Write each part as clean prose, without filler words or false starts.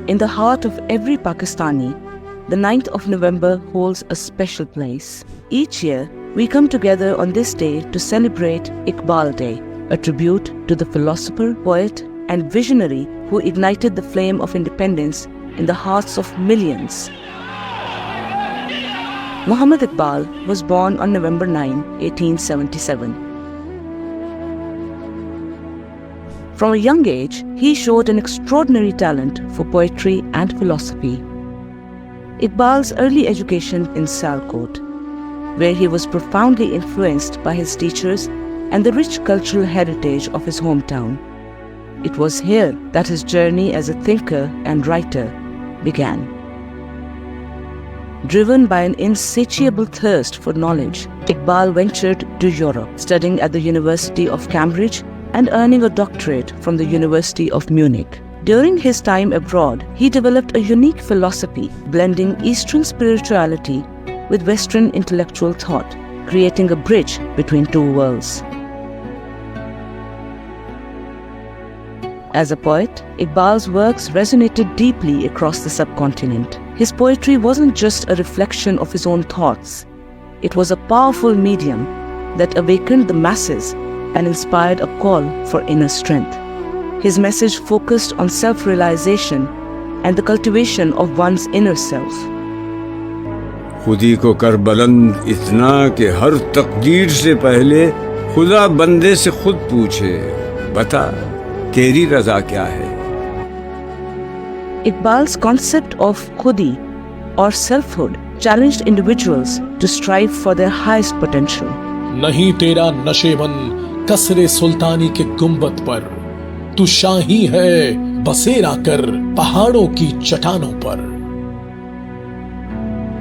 In the heart of every Pakistani, the 9th of November holds a special place. Each year, we come together on this day to celebrate Iqbal Day, a tribute to the philosopher, poet, and visionary who ignited the flame of independence in the hearts of millions. Muhammad Iqbal was born on November 9, 1877. From a young age, he showed an extraordinary talent for poetry and philosophy. Iqbal's early education in Sialkot, where he was profoundly influenced by his teachers and the rich cultural heritage of his hometown. It was here that his journey as a thinker and writer began. Driven by an insatiable thirst for knowledge, Iqbal ventured to Europe, studying at the University of Cambridge and earning a doctorate from the University of Munich. During his time abroad, he developed a unique philosophy, blending Eastern spirituality with Western intellectual thought, creating a bridge between two worlds. As a poet, Iqbal's works resonated deeply across the subcontinent. His poetry wasn't just a reflection of his own thoughts. It was a powerful medium that awakened the masses and inspired a call for inner strength. His message focused on self-realization and the cultivation of one's inner self. खुदी को कर बुलंद इतना कि हर तकदीर से पहले खुदा बंदे से खुद पूछे, बता तेरी रज़ा क्या है? Iqbal's concept of Khudi or selfhood challenged individuals to strive for their highest potential. नहीं तेरा नशेबन कसरे सुल्तानी के गुंबद पर, तू शाही है बसेरा कर पहाड़ों की चट्टानों पर.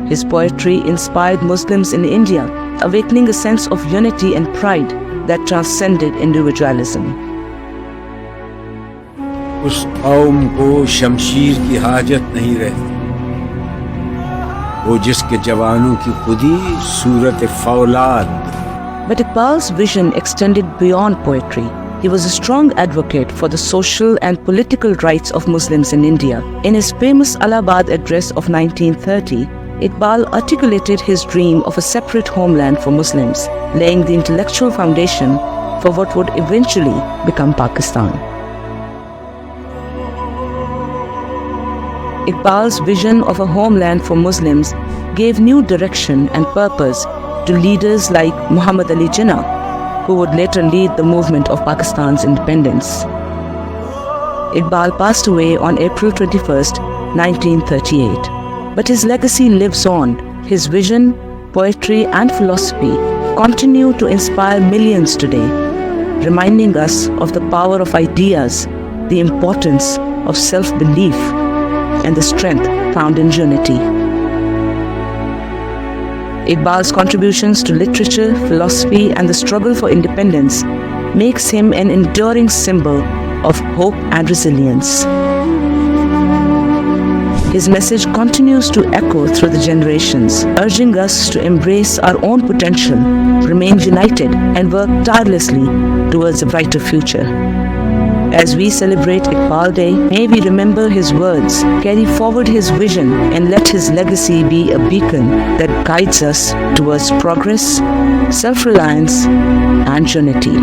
His poetry inspired Muslims in India, awakening a sense of unity and pride that transcended individualism. उस कौम को शमशीर की हाजत नहीं रहती, वो जिसके जवानों की खुदी सूरत फौलाद. But Iqbal's vision extended beyond poetry. He was a strong advocate for the social and political rights of Muslims in India. In his famous Allahabad Address of 1930, Iqbal articulated his dream of a separate homeland for Muslims, laying the intellectual foundation for what would eventually become Pakistan. Iqbal's vision of a homeland for Muslims gave new direction and purpose to leaders like Muhammad Ali Jinnah, who would later lead the movement of Pakistan's independence. Iqbal passed away on April 21st, 1938. But his legacy lives on. His vision, poetry, and philosophy continue to inspire millions today, reminding us of the power of ideas, the importance of self-belief, and the strength found in unity. Iqbal's contributions to literature, philosophy, and the struggle for independence makes him an enduring symbol of hope and resilience. His message continues to echo through the generations, urging us to embrace our own potential, remain united, and work tirelessly towards a brighter future. As we celebrate Iqbal Day, may we remember his words, carry forward his vision, and let his legacy be a beacon that guides us towards progress, self-reliance, and unity.